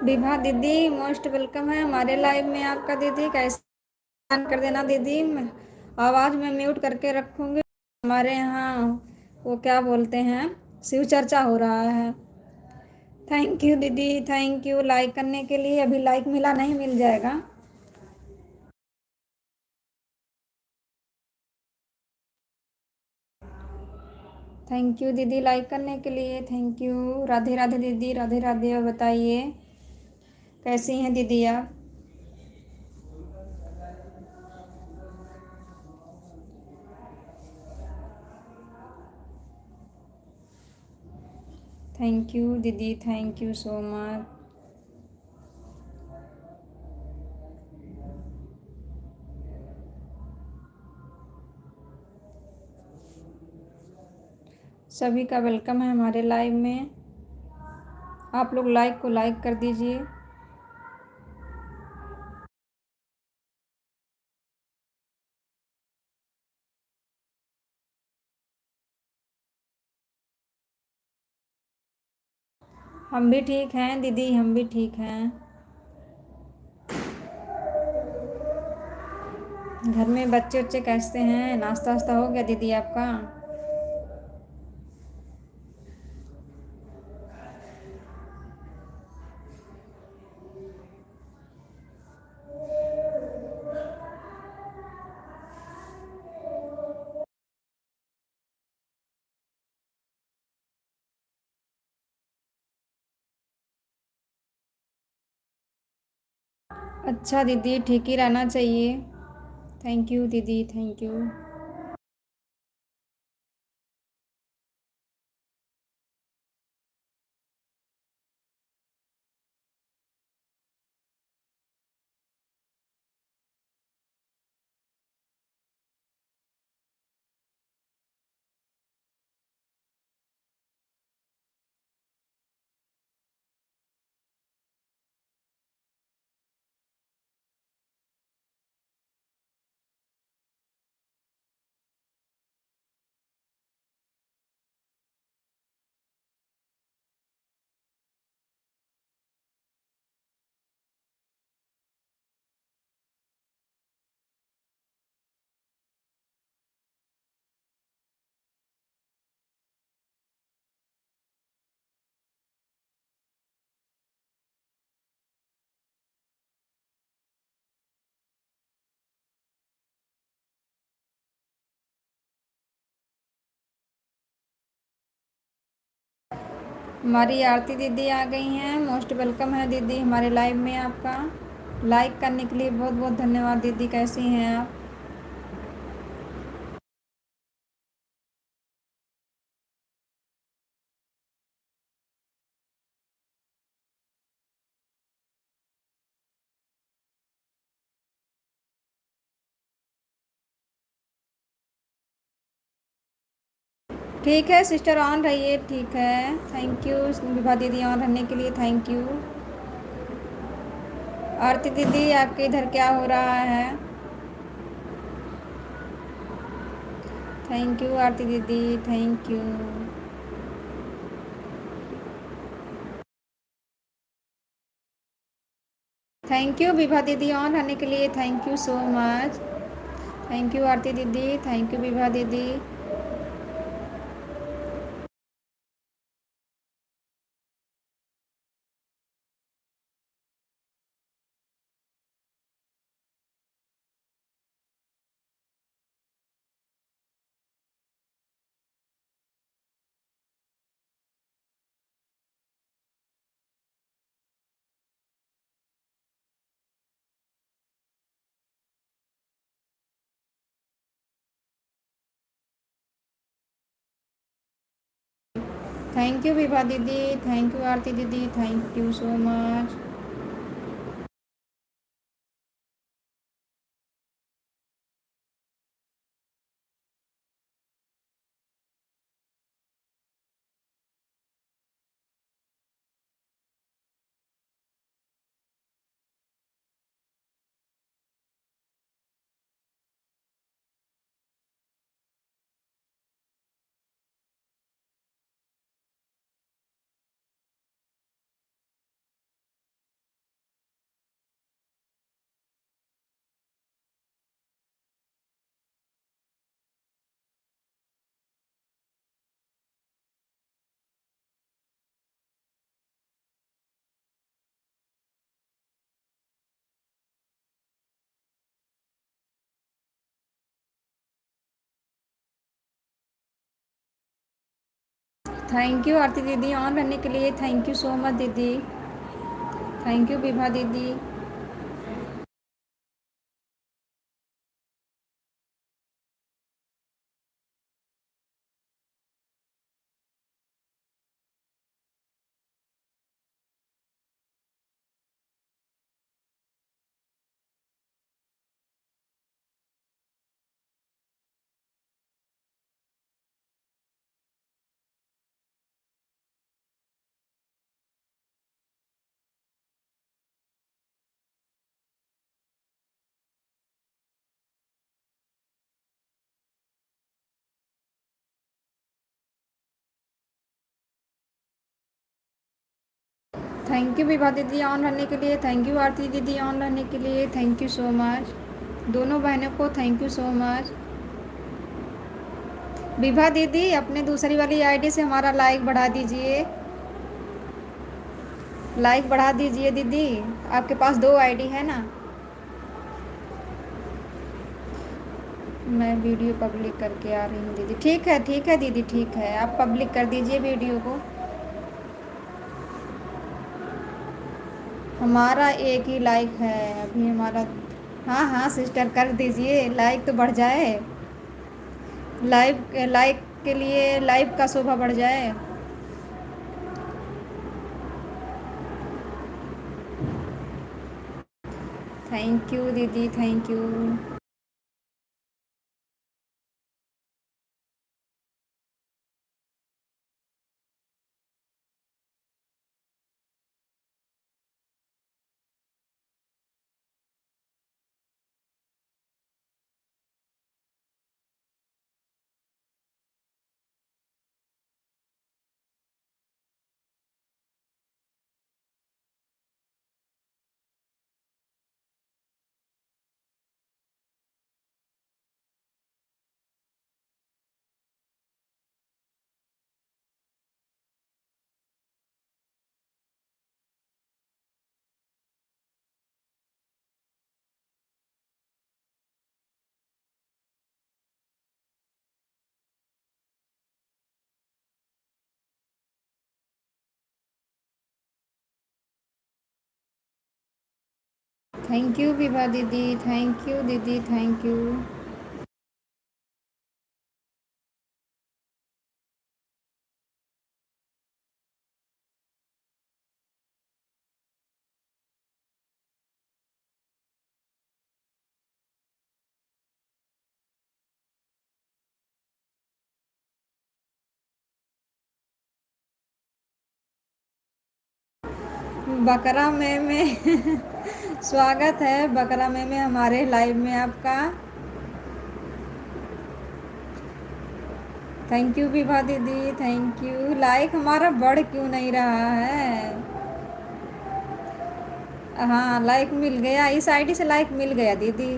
विभा दीदी most welcome है हमारे लाइव में आपका। दीदी कैसे ऑन कर देना दीदी, आवाज़ में म्यूट करके रखूंगी। हमारे यहाँ वो क्या बोलते हैं, शिव चर्चा हो रहा है। थैंक यू दीदी, थैंक यू लाइक करने के लिए। अभी लाइक मिला नहीं, मिल जाएगा। थैंक यू दीदी लाइक करने के लिए, थैंक यू। राधे राधे दीदी, राधे राधे। और बताइए कैसी हैं दीदी आप। थैंक यू दीदी, थैंक यू सो मच। सभी का वेलकम है हमारे लाइव में। आप लोग लाइक को लाइक कर दीजिए। हम भी ठीक हैं दीदी, हम भी ठीक हैं। घर में बच्चे उच्चे कैसे हैं, नाश्ता वास्ता हो गया दीदी आपका। अच्छा दीदी, ठीक ही रहना चाहिए। थैंक यू दीदी, थैंक यू। हमारी आरती दीदी आ गई हैं। मोस्ट वेलकम है दीदी हमारे लाइव में आपका। लाइक करने के लिए बहुत बहुत धन्यवाद दीदी, कैसी हैं आप। ठीक है सिस्टर, ऑन रहिए, ठीक है। थैंक यू विभा दीदी, ऑन रहने के लिए थैंक यू। आरती दीदी आपके इधर क्या हो रहा है। थैंक यू आरती दीदी, thank you. Thank you Vibha दीदी, ऑन रहने के लिए thank you so much. Thank you Aarti दीदी, थैंक यू विभा दीदी। थैंक यू विभा दीदी, थैंक यू आरती दीदी, thank you so much. Thank you Aarti दीदी ऑन रहने के लिए, थैंक यू सो मच दीदी। थैंक यू विभा दीदी। थैंक यू विभा दीदी ऑन रहने के लिए, थैंक यू आरती दीदी ऑन रहने के लिए, थैंक यू सो मच। दोनों बहनों को thank you so much. Vibha दीदी अपने दूसरी वाली आईडी से हमारा लाइक बढ़ा दीजिए, लाइक बढ़ा दीजिए दीदी। आपके पास दो आईडी है ना। मैं वीडियो पब्लिक करके आ रही हूँ दीदी। ठीक है दीदी, ठीक है, आप पब्लिक कर दीजिए वीडियो को। हमारा एक ही लाइक है अभी हमारा। हाँ हाँ सिस्टर कर दीजिए, लाइक तो बढ़ जाए। लाइव लाइक के लिए लाइव का शोभा बढ़ जाए। थैंक यू दीदी, thank you. Thank you Vibha दीदी, थैंक यू दीदी, थैंक यू। बकरा में स्वागत है बकरा में हमारे लाइव में आपका। थैंक यू विभा दीदी, थैंक यू। लाइक हमारा बढ़ क्यों नहीं रहा है। हाँ लाइक मिल गया, इस आईडी से लाइक मिल गया दीदी।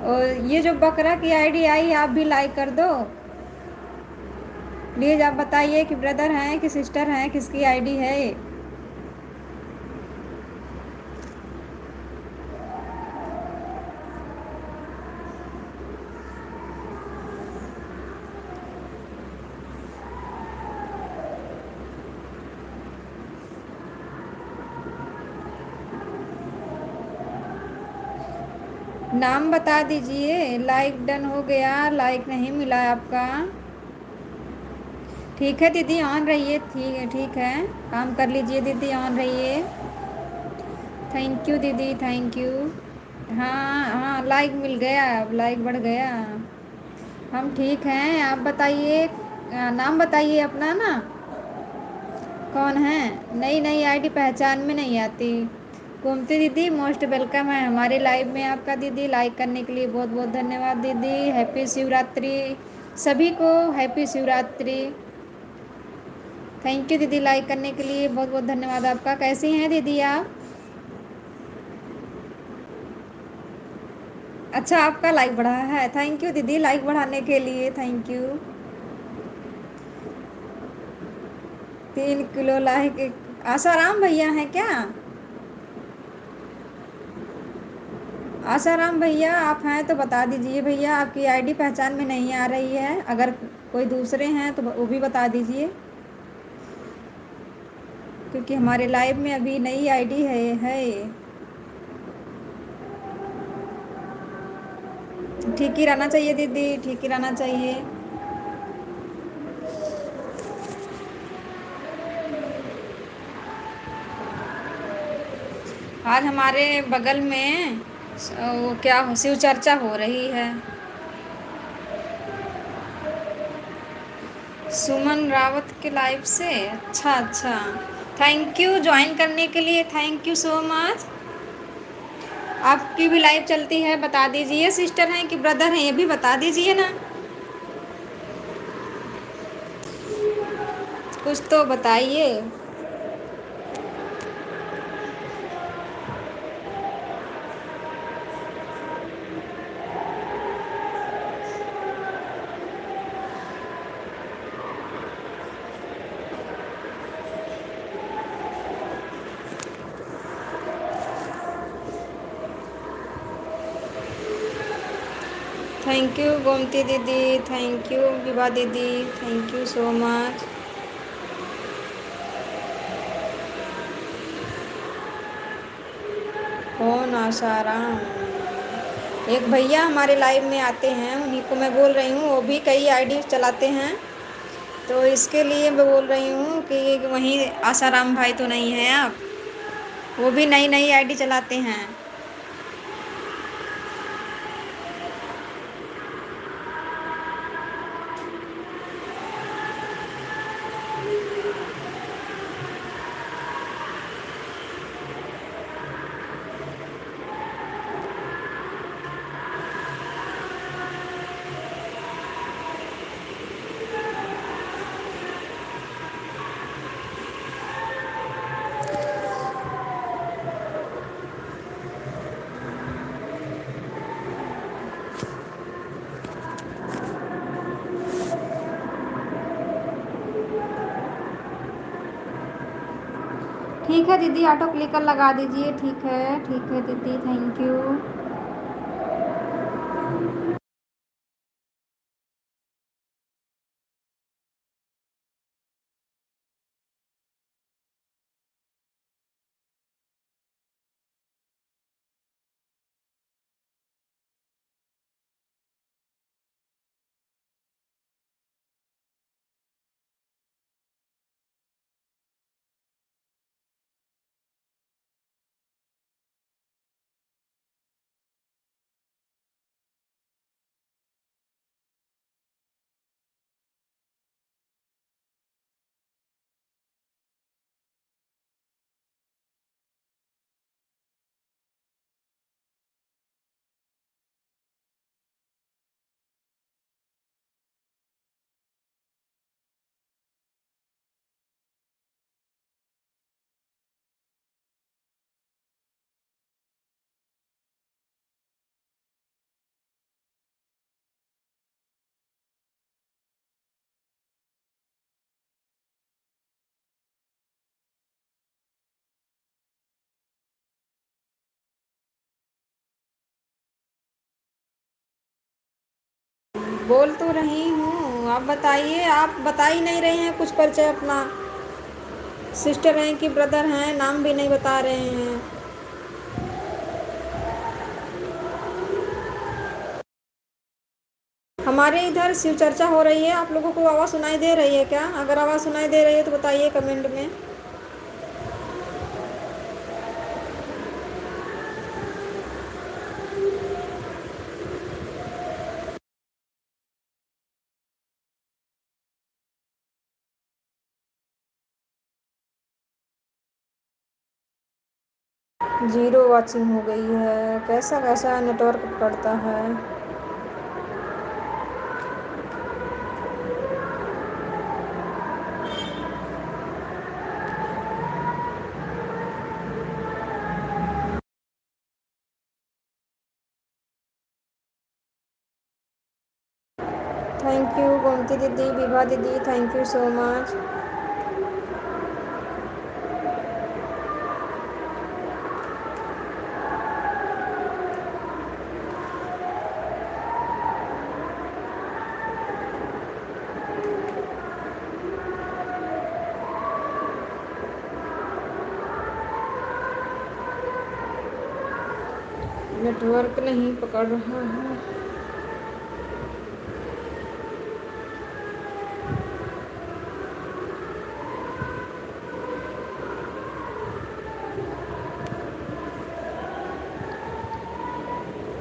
और ये जो बकरा की आईडी आई आप भी लाइक कर दो प्लीज़। आप बताइए कि ब्रदर हैं कि सिस्टर हैं, किसकी आईडी है ये। नाम बता दीजिए। लाइक डन हो गया, लाइक नहीं मिला आपका। ठीक है दीदी ऑन रहिए, ठीक है, काम कर लीजिए दीदी, ऑन रहिए। थैंक यू दीदी, थैंक यू। हाँ हाँ लाइक मिल गया, अब लाइक बढ़ गया। हम ठीक हैं, आप बताइए। नाम बताइए अपना ना, कौन है। नई नई आईडी पहचान में नहीं आती। गोमती दीदी मोस्ट वेलकम है हमारे लाइव में आपका दीदी। लाइक करने के लिए बहुत बहुत धन्यवाद दीदी। हैप्पी शिवरात्रि सभी को, हैप्पी शिवरात्रि। थैंक यू दीदी, लाइक करने के लिए बहुत बहुत धन्यवाद आपका। कैसी हैं दीदी आप। अच्छा आपका लाइक बढ़ा है, थैंक यू दीदी लाइक बढ़ाने के लिए, thank you. 3 kilo like. Asaram भैया हैं क्या। आसाराम भैया आप हैं तो बता दीजिए भैया, आपकी आईडी पहचान में नहीं आ रही है। अगर कोई दूसरे हैं तो वो भी बता दीजिए। क्योंकि हमारे लाइव में अभी नई आईडी है। ठीक ही रहना चाहिए दीदी, ठीक ही रहना चाहिए। आज हमारे बगल में वो क्या शिव चर्चा हो रही है। सुमन रावत के लाइव से। अच्छा अच्छा, थैंक यू ज्वाइन करने के लिए, थैंक यू सो मच। आपकी भी लाइव चलती है, बता दीजिए। सिस्टर हैं कि ब्रदर हैं ये भी बता दीजिए ना, कुछ तो बताइए। थैंक यू गोमती दीदी, थैंक यू विभा दीदी, थैंक यू सो मच। कौन आसाराम? एक भैया हमारे लाइव में आते हैं, उन्हीं को मैं बोल रही हूँ। वो भी कई आईडी चलाते हैं, तो इसके लिए मैं बोल रही हूँ कि वहीं आसाराम भाई तो नहीं हैं आप? वो भी नई नई आईडी चलाते हैं। ठीक है दीदी, ऑटो क्लिकर लगा दीजिए। ठीक है दीदी, थैंक यू। बोल तो रही हूँ, आप बताइए। आप बता ही नहीं रहे हैं कुछ परिचय अपना। सिस्टर हैं कि ब्रदर हैं, नाम भी नहीं बता रहे हैं। हमारे इधर शिव चर्चा हो रही है। आप लोगों को आवाज़ सुनाई दे रही है क्या? अगर आवाज़ सुनाई दे रही है तो बताइए कमेंट में। जीरो वॉचिंग हो गई है, कैसा कैसा नेटवर्क पकड़ता है। थैंक यू गोमती दीदी, विभा दीदी, thank you so much. Network नहीं पकड़ रहा है।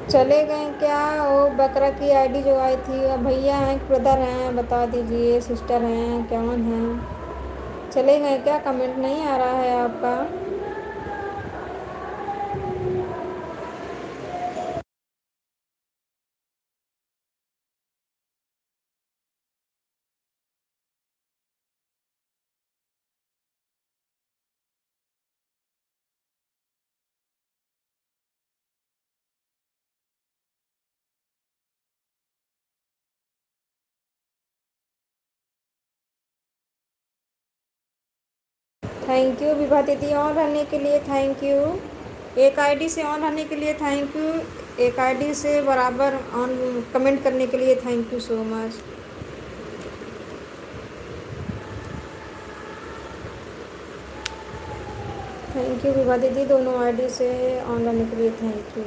चले गए क्या? वो बकरा की आईडी जो आई थी, अब भैया हैं कि ब्रदर हैं बता दीजिए, सिस्टर हैं कौन हैं? चले गए क्या? कमेंट नहीं आ रहा है आपका। थैंक यू विभा दीदी, ऑन रहने के लिए थैंक यू। एक आईडी से ऑन रहने के लिए थैंक यू, एक आईडी से बराबर ऑन कमेंट करने के लिए thank you so much. Thank you Vibha दीदी, दोनों आईडी से ऑन रहने के लिए थैंक यू।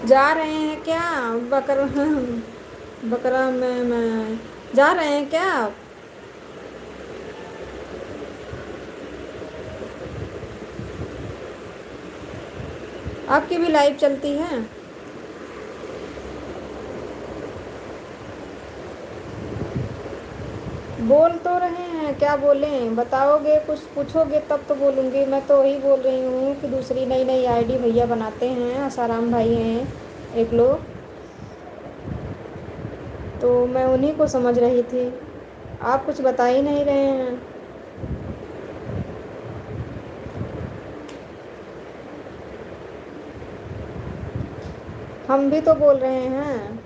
जा रहे हैं क्या? बकरा बकरा में मैं जा रहे हैं क्या आप? आपकी भी लाइव चलती है? बोल तो रहे हैं, क्या बोलें? बताओगे कुछ, पूछोगे तब तो बोलूँगी। मैं तो वही बोल रही हूँ कि दूसरी नई नई आईडी भैया बनाते हैं, आसाराम भाई हैं एक लोग, तो मैं उन्हीं को समझ रही थी। आप कुछ बता ही नहीं रहे हैं। हम भी तो बोल रहे हैं,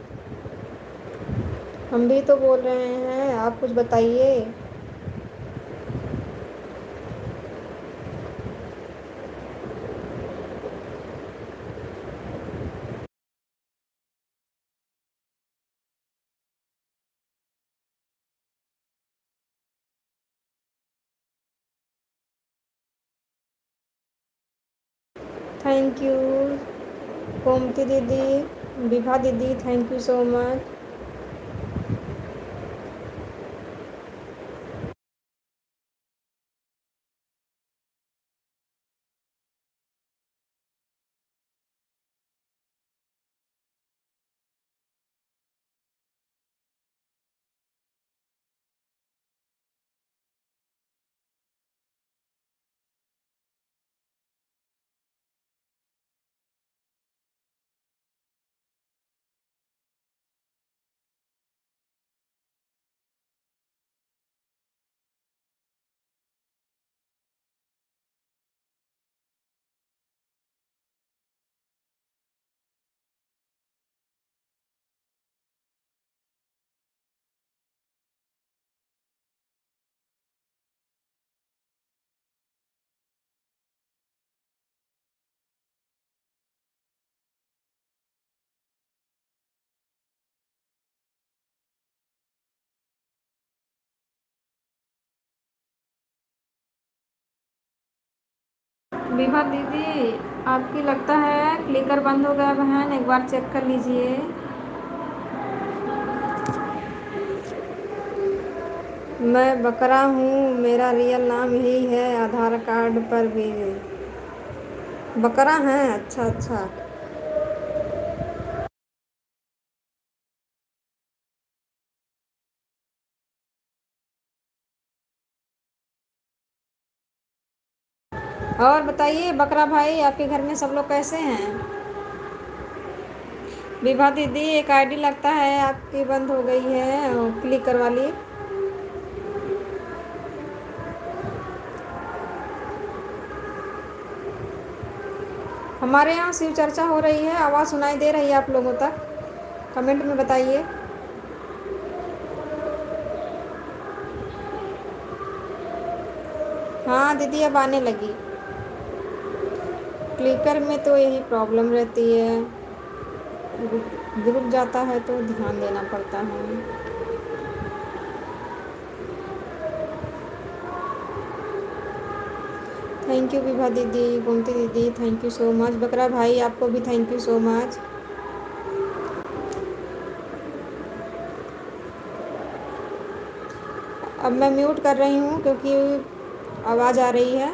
हम भी तो बोल रहे हैं, आप कुछ बताइए। थैंक यू कोमती दीदी, विभा दीदी, thank you so much. Vibha दीदी, आपकी लगता है क्लिकर बंद हो गया बहन, एक बार चेक कर लीजिए। मैं बकरा हूँ, मेरा रियल नाम यही है, आधार कार्ड पर भी बकरा है। अच्छा अच्छा। और बताइए बकरा भाई, आपके घर में सब लोग कैसे हैं? विभा दीदी, एक आईडी लगता है आपकी बंद हो गई है, क्लिकर वाली। हमारे यहाँ शिव चर्चा हो रही है, आवाज़ सुनाई दे रही है आप लोगों तक? कमेंट में बताइए। हाँ दीदी, अब आने लगी। क्लिकर में तो यही प्रॉब्लम रहती है, रुक जाता है तो ध्यान देना पड़ता है। थैंक यू विभा दीदी, गोमती दीदी, थैंक यू सो मच। बकरा भाई आपको भी थैंक यू सो मच। अब मैं म्यूट कर रही हूँ क्योंकि आवाज़ आ रही है।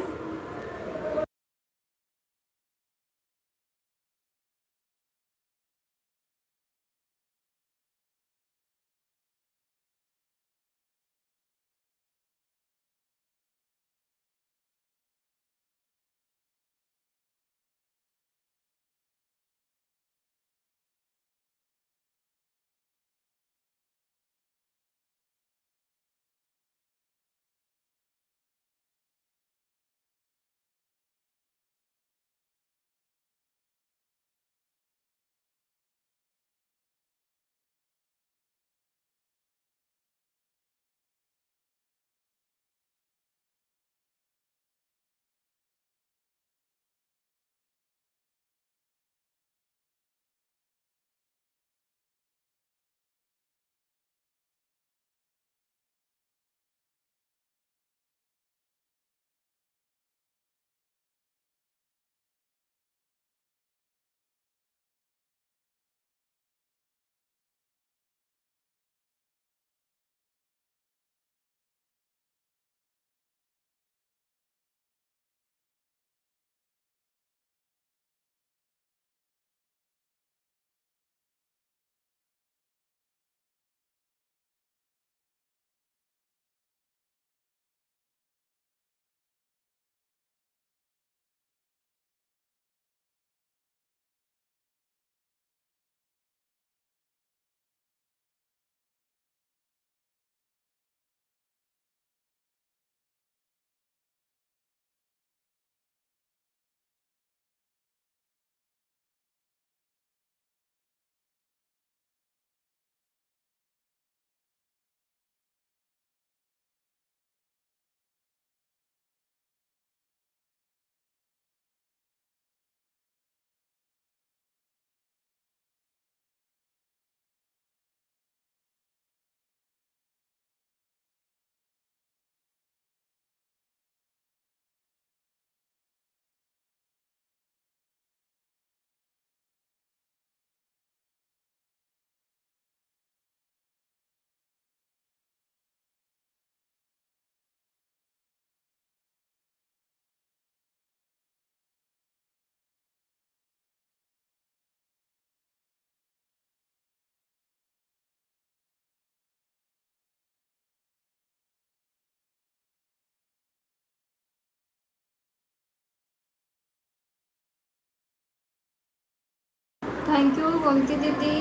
थैंक यू गोमती दीदी,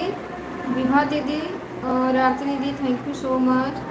विभा दीदी और आरती दीदी, thank you so much.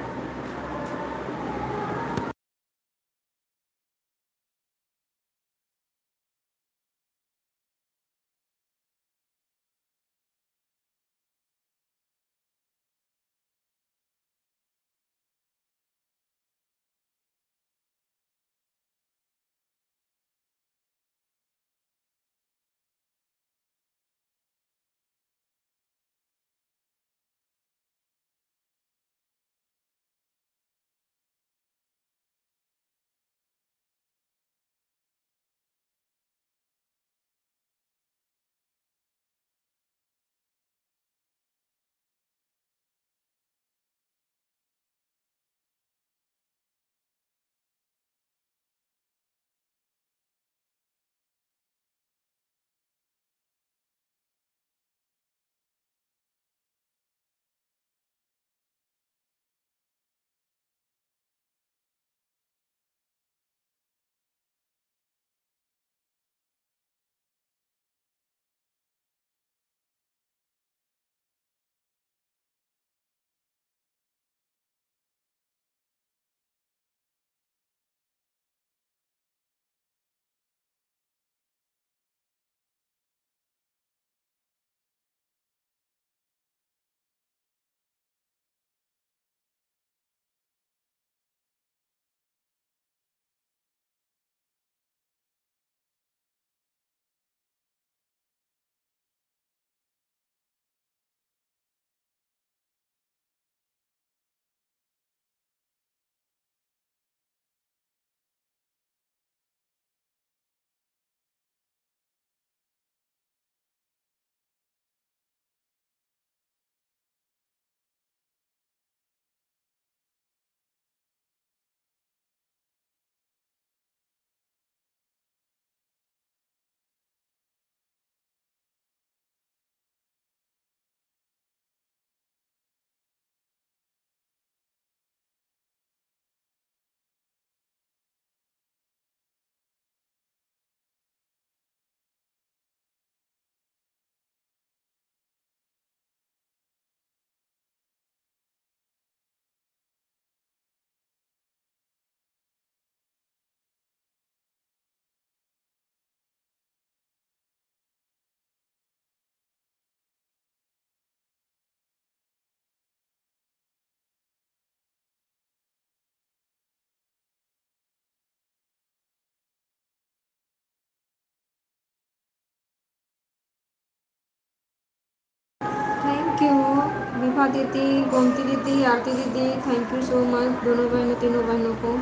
Vibha दीदी, गोमती दीदी, आरती दीदी, थैंक यू सो मच दोनों बहनों, तीनों बहनों को।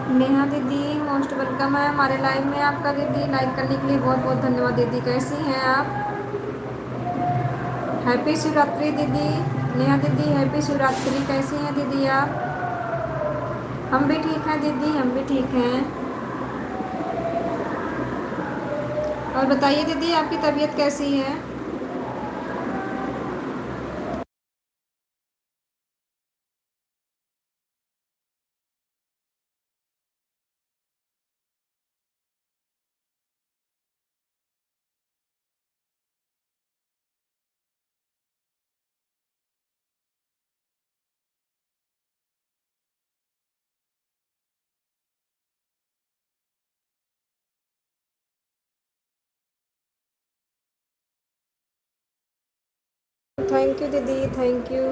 नेहा दीदी मोस्ट वेलकम है हमारे लाइव में आपका दीदी। लाइक करने के लिए बहुत बहुत धन्यवाद दीदी। कैसी हैं आप? हैप्पी शिवरात्रि दीदी। नेहा दीदी हैप्पी शिवरात्रि। कैसी हैं दीदी आप? हम भी ठीक हैं दीदी, हम भी ठीक हैं। और बताइए दीदी आपकी तबीयत कैसी है? थैंक यू दीदी, thank you.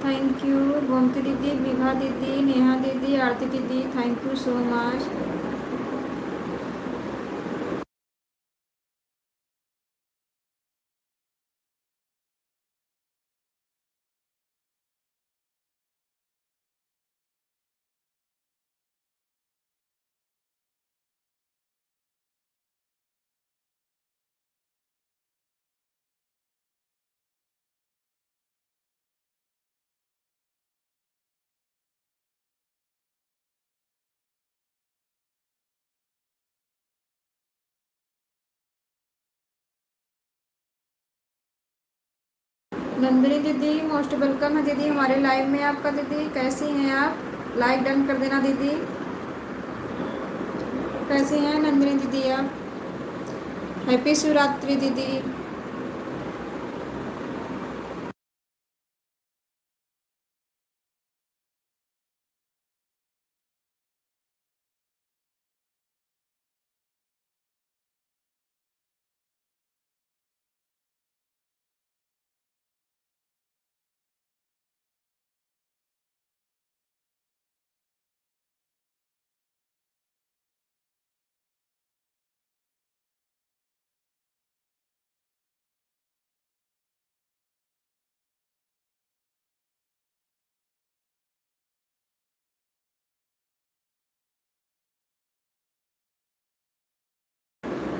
Thank you. Gomti दीदी, विभा दीदी, नेहा दीदी, आरती दीदी, thank you so much. Nandini दीदी मोस्ट वेलकम है दीदी हमारे लाइव में आपका। दीदी कैसी हैं आप? लाइक डन कर देना दीदी। कैसी हैं नंदिनी दीदी आप? हैप्पी शिवरात्रि दीदी।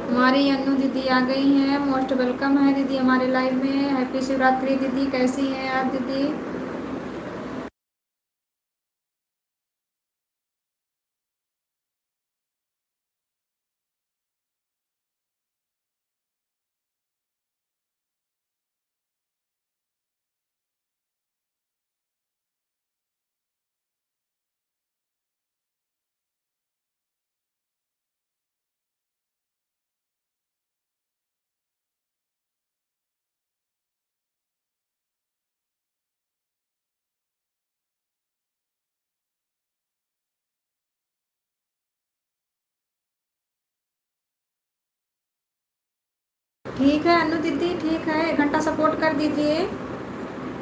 हमारी अन्नू दीदी आ गई हैं, मोस्ट वेलकम है दीदी हमारे लाइव में। हैप्पी शिवरात्रि दीदी, कैसी हैं आप दीदी? ठीक है अन्नू दीदी, ठीक है, 1 घंटा सपोर्ट कर दीजिए,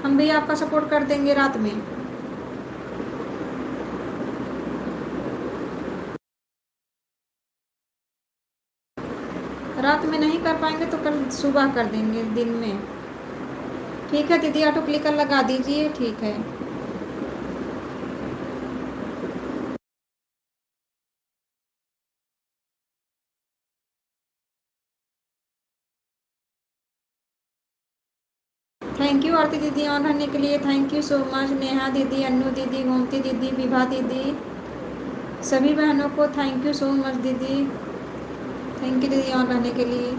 हम भी आपका सपोर्ट कर देंगे रात में। रात में नहीं कर पाएंगे तो कल सुबह कर देंगे, दिन में। ठीक है दीदी, ऑटो क्लिकर लगा दीजिए, ठीक है। थैंक यू आरती दीदी ऑन रहने के लिए, thank you so much. Neha दीदी, अन्नू दीदी, गोमती दीदी, विभा दीदी, सभी बहनों को थैंक यू सो मच दीदी। थैंक यू दीदी ऑन रहने के लिए।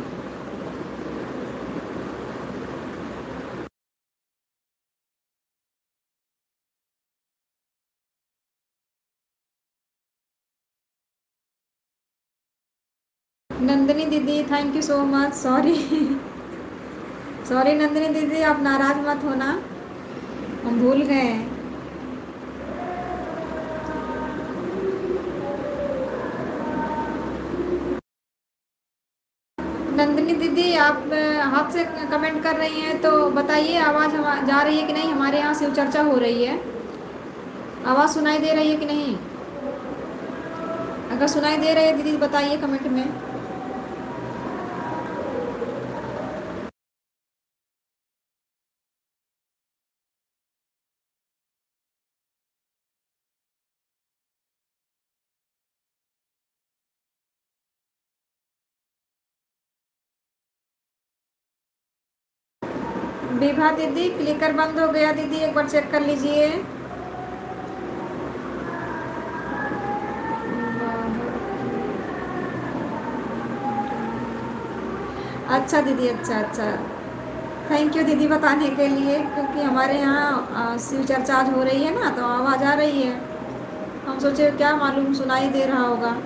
नंदिनी दीदी thank you so much. Sorry sorry Nandini दीदी, आप नाराज मत होना, हम भूल गए हैं। नंदिनी दीदी आप हाथ से कमेंट कर रही हैं तो बताइए, आवाज़ हम जा रही है कि नहीं? हमारे यहाँ शिव चर्चा हो रही है, आवाज़ सुनाई दे रही है कि नहीं? अगर सुनाई दे रही है दीदी बताइए कमेंट में। विभा दीदी क्लिकर बंद हो गया दीदी, एक बार चेक कर लीजिए। अच्छा दीदी, अच्छा अच्छा, थैंक यू दीदी बताने के लिए, क्योंकि हमारे यहाँ शिव चर्चा आज हो रही है ना, तो आवाज़ आ रही है, हम सोचे क्या मालूम सुनाई दे रहा होगा।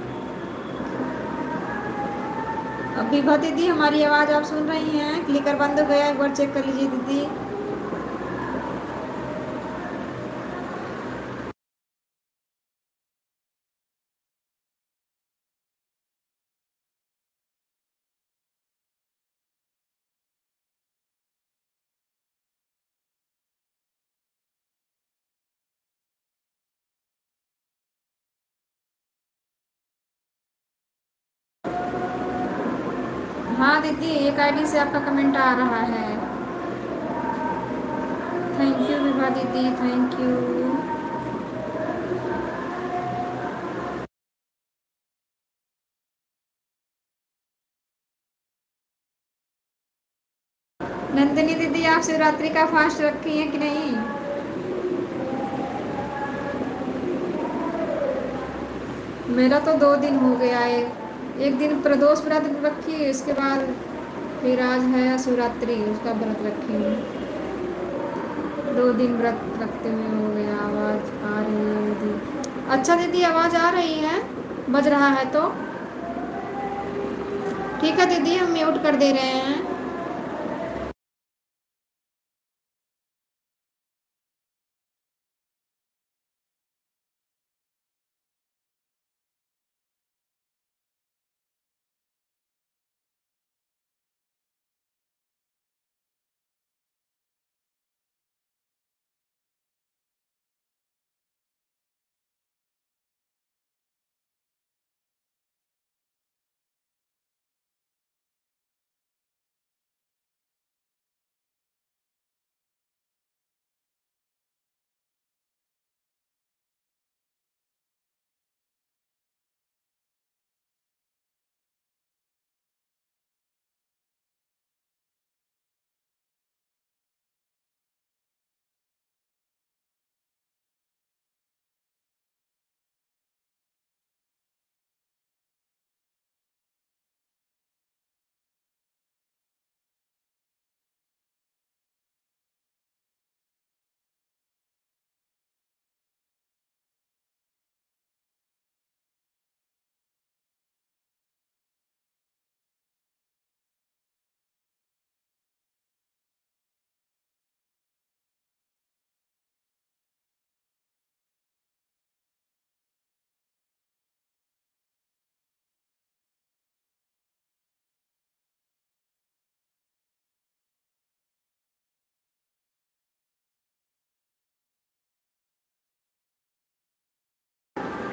अब विभा दीदी हमारी आवाज़ आप सुन रही हैं? क्लिकर बंद हो गया, एक बार चेक कर लीजिए दीदी। हाँ दीदी, एक आईडी से आपका कमेंट आ रहा है। थैंक यू विभा दीदी, थैंक यू। नंदिनी दीदी, आप शिवरात्रि का फास्ट रखी हैं कि नहीं? मेरा तो 2 दिन हो गया है। एक दिन प्रदोष व्रत रखी, इसके बाद फिर आज है शिवरात्रि, उसका व्रत रखी हूँ। 2 दिन व्रत रखते हुए हो गया। आवाज़ आ रही है दीदी? अच्छा दीदी, आवाज़ आ रही है, बज रहा है तो ठीक है दीदी, हम म्यूट कर दे रहे हैं।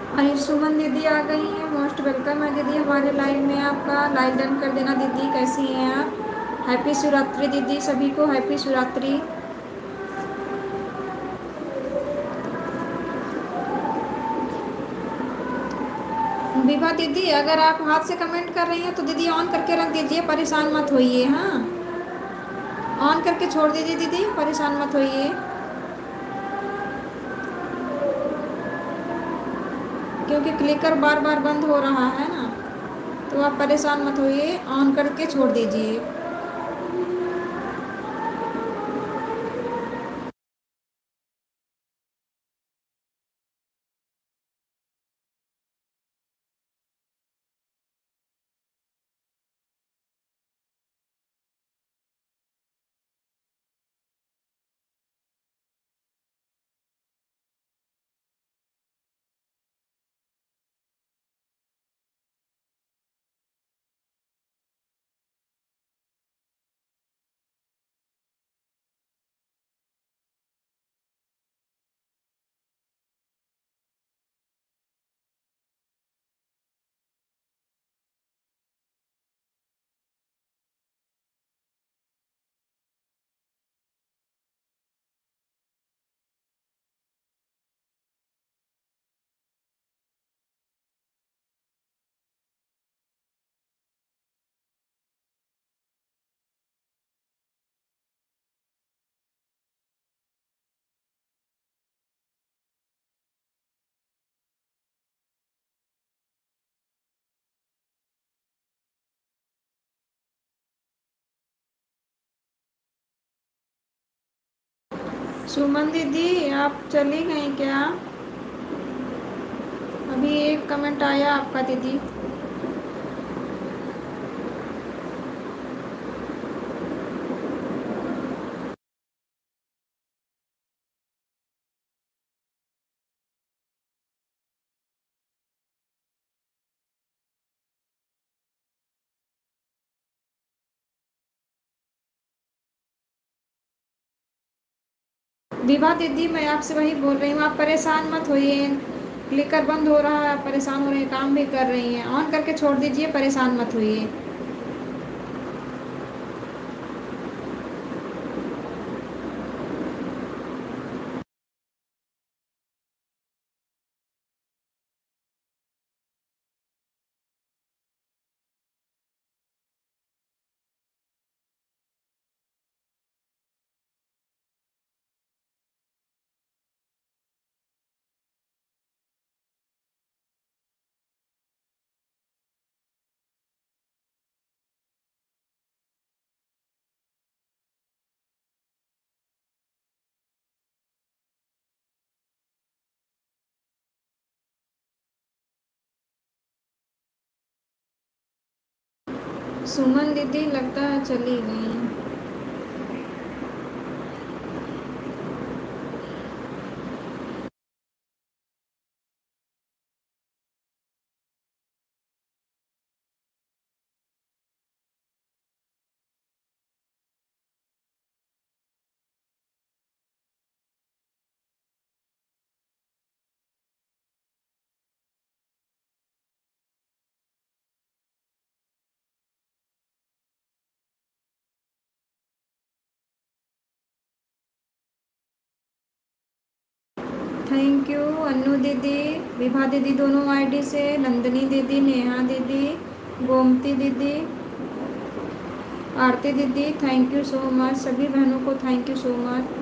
अरे सुमन दीदी आ गई हैं, मोस्ट वेलकम है दीदी हमारे लाइव में। आपका लाइव डन कर देना दीदी। कैसी हैं आप? हैप्पी शिवरात्रि दीदी, सभी को हैप्पी शिवरात्रि। विभा दीदी, अगर आप हाथ से कमेंट कर रही हैं तो दीदी ऑन करके रख दीजिए, परेशान मत होइए। हाँ, ऑन करके छोड़ दीजिए दीदी, परेशान मत होइए। क्योंकि क्लिकर बार बार बंद हो रहा है ना, तो आप परेशान मत होइए, ऑन करके छोड़ दीजिए। सुमन दीदी, आप चली गई क्या? अभी एक कमेंट आया आपका दीदी। विभा दीदी, मैं आपसे वही बोल रही हूँ, आप परेशान मत होइए। क्लिकर बंद हो रहा है, आप परेशान हो रहे हैं, काम भी कर रही हैं, ऑन करके छोड़ दीजिए, परेशान मत होइए। सुमन दीदी लगता है चली गई। थैंक यू अन्नू दीदी, विभा दीदी दोनों आईडी से, नंदनी दीदी, नेहा दीदी, गोमती दीदी, आरती दीदी, थैंक यू सो मच। सभी बहनों को thank you so much.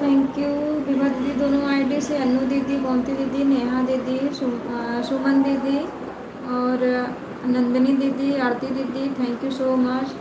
Thank you Vibha दीदी, दोनों आईडी से, अनु दीदी, गोमती दीदी, नेहा दीदी, सुमन दीदी और नंदिनी दीदी, आरती दीदी, thank you so much.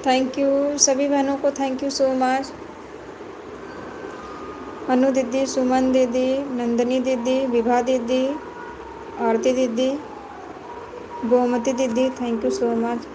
Thank you सभी बहनों को, थैंक यू सो मच। अनु दीदी, सुमन दीदी, नंदिनी दीदी, विभा दीदी, आरती दीदी, गोमती दीदी, thank you so much.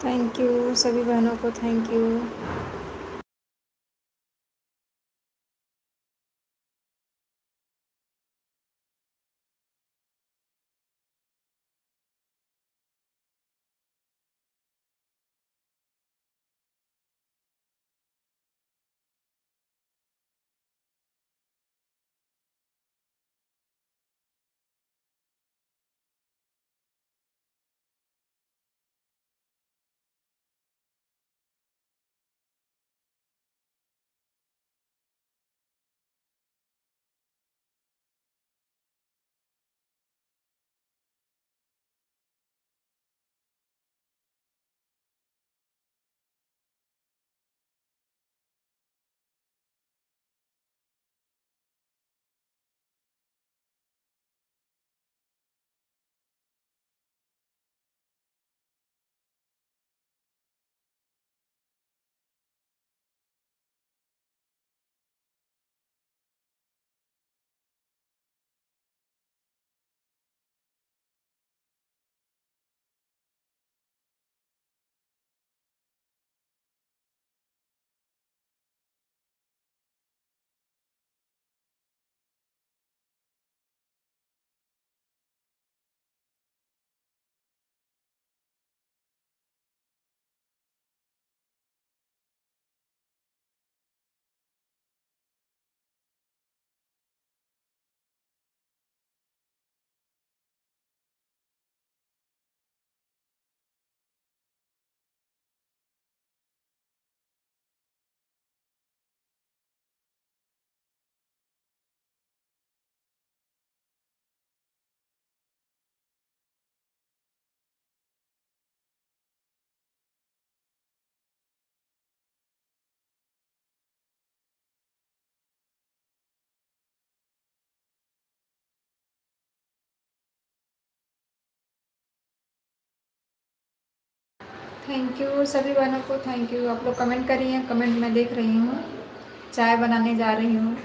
Thank you सभी बहनों को, थैंक यू। थैंक यू सभी बहनों को, थैंक यू। आप लोग कमेंट करिए, कमेंट मैं देख रही हूँ। चाय बनाने जा रही हूँ।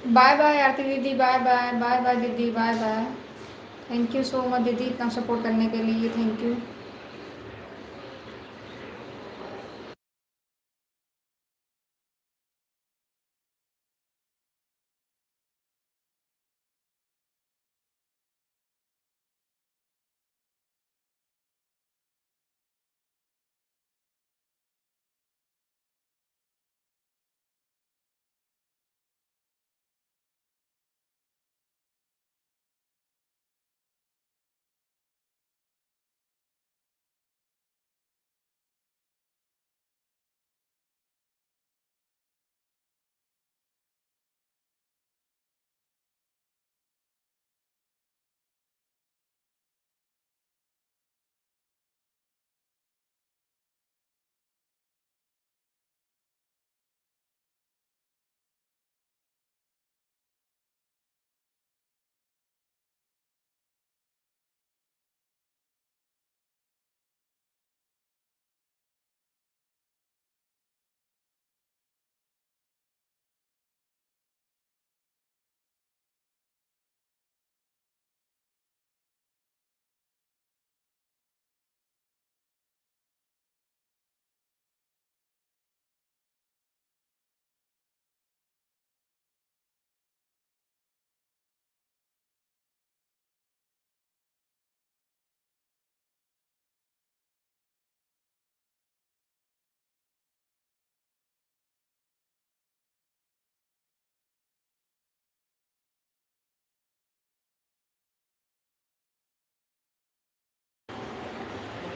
बाय बाय आरती दीदी, बाय बाय, बाय बाय दीदी, bye bye. Thank you so much दीदी, इतना सपोर्ट करने के लिए, thank you.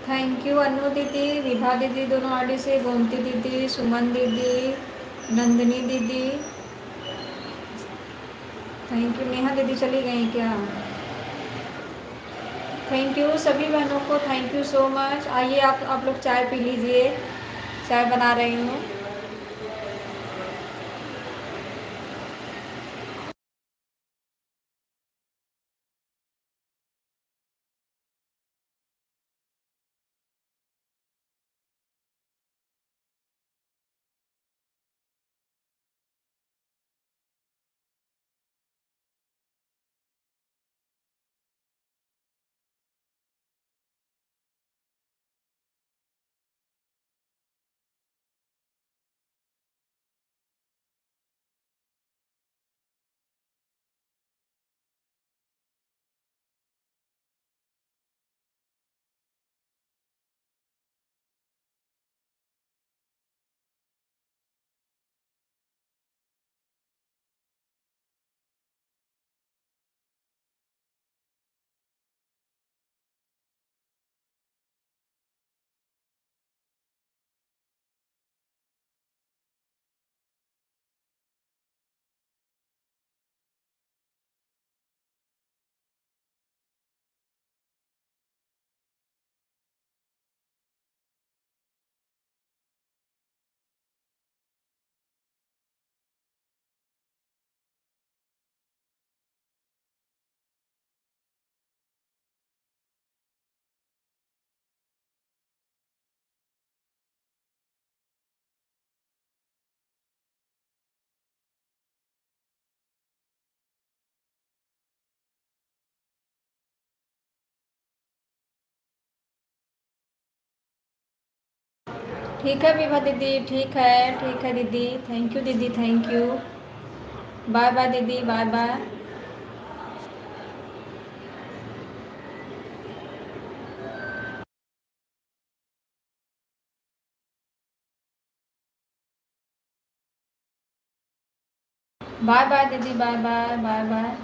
Thank you Anu दीदी, विभा दीदी दोनों आईडी से, गोमती दीदी, सुमन दीदी, नंदिनी दीदी, थैंक यू। नेहा दीदी चली गई क्या? थैंक यू सभी बहनों को, थैंक यू सो मच। आइए आप लोग चाय पी लीजिए, चाय बना रही हूँ। ठीक है विभा दीदी, ठीक है दीदी। थैंक यू दीदी, थैंक यू। बाय बाय दीदी, बाय बाय। बाय बाय दीदी, बाय बाय, बाय बाय।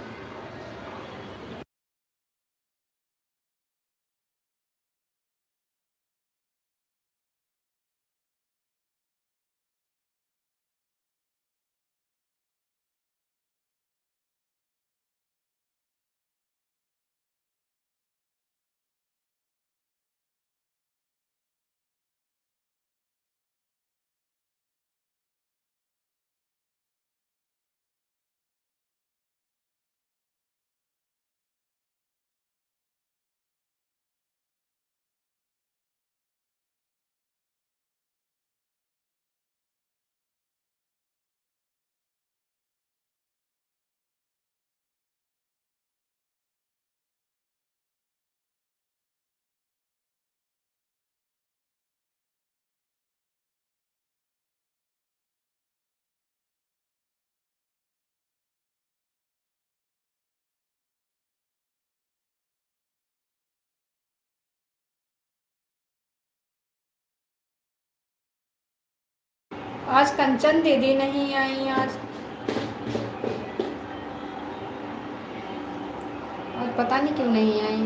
आज कंचन दीदी नहीं आई आज। आज पता नहीं क्यों नहीं आई।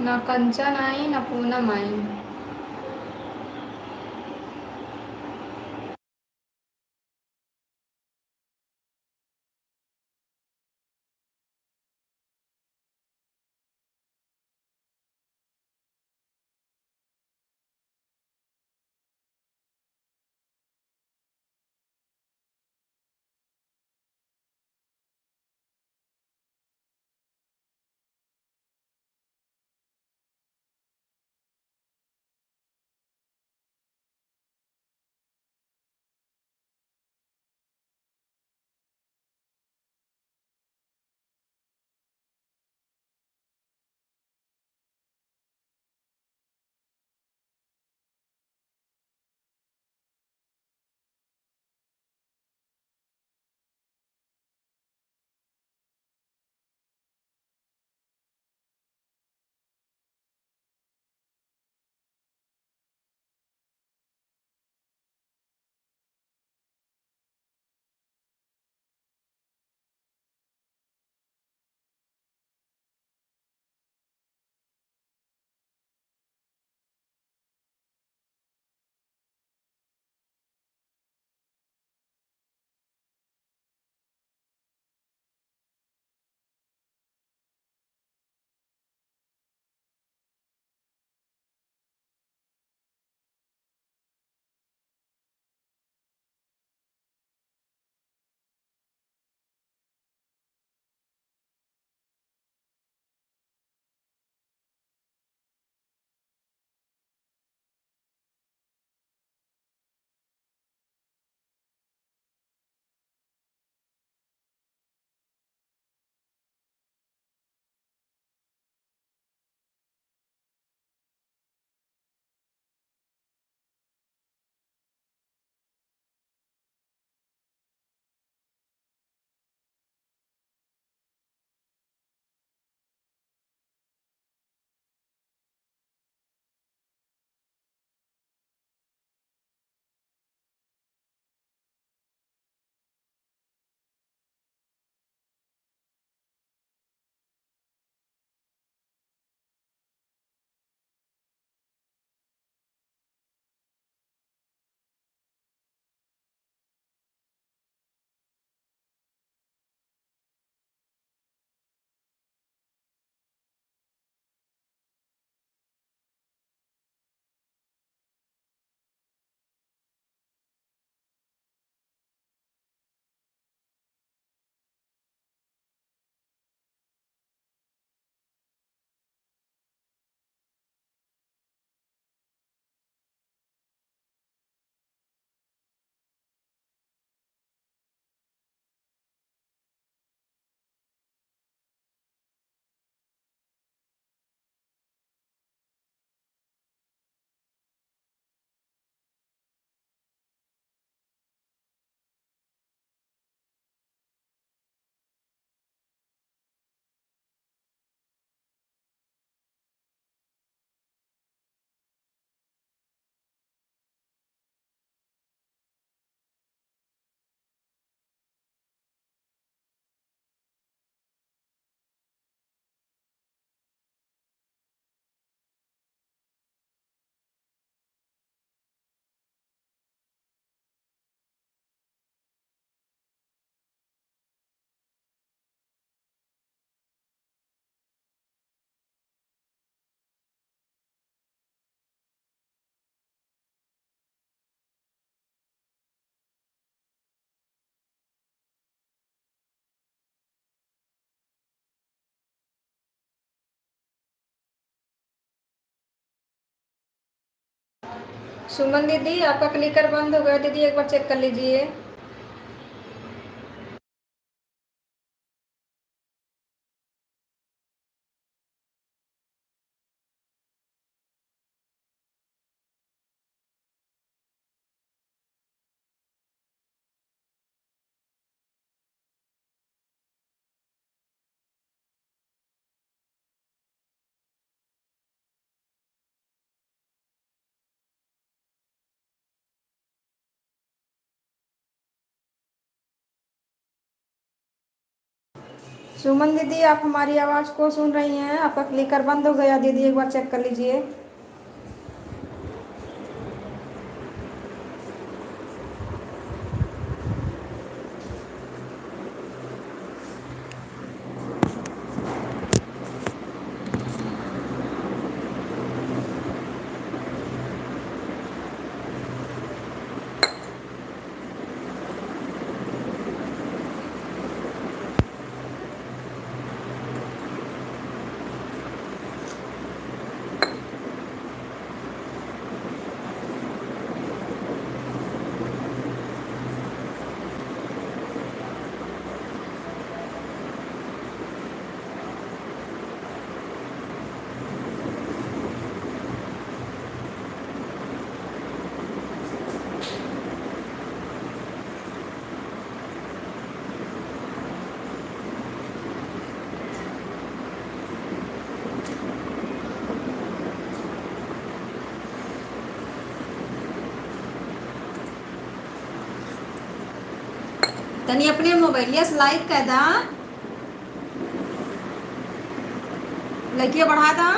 ना कंचन आई, ना पूनम आई। सुमन दीदी आपका क्लिकर बंद हो गया दीदी, एक बार चेक कर लीजिए। सुमन दीदी आप हमारी आवाज़ को सुन रही हैं? आपका क्लिकर बंद हो गया दीदी, एक बार चेक कर लीजिए। तनी अपने मोबाइलिया से लाइक कर दा, लड़कियाँ बढ़ा दा।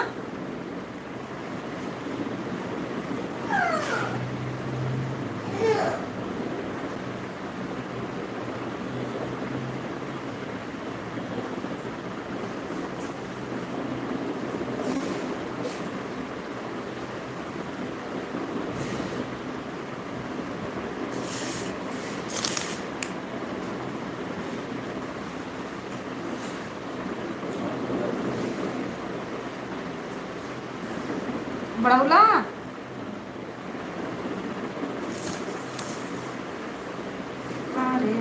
बड़ौला अरे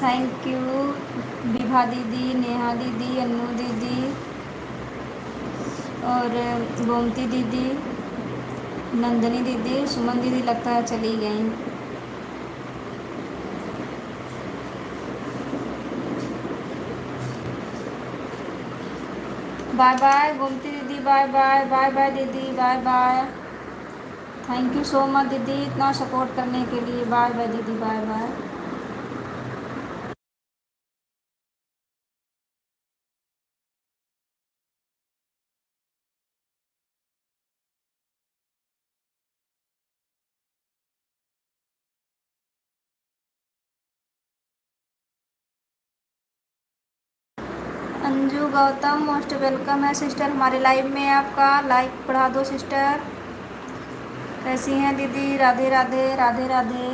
थैंक यू विभा दीदी, नेहा दीदी, अन्नू दीदी और गोमती दीदी, नंदनी दीदी। सुमन दीदी लगता है चली गई। बाय बाय गोमती दीदी, बाय बाय, बाय बाय दीदी, bye bye. Thank you so much दीदी इतना सपोर्ट करने के लिए। बाय बाय दीदी, bye bye. Anju Gautam most welcome है सिस्टर हमारे लाइव में। आपका लाइक बढ़ा दो सिस्टर। कैसी हैं दीदी? राधे राधे, राधे राधे।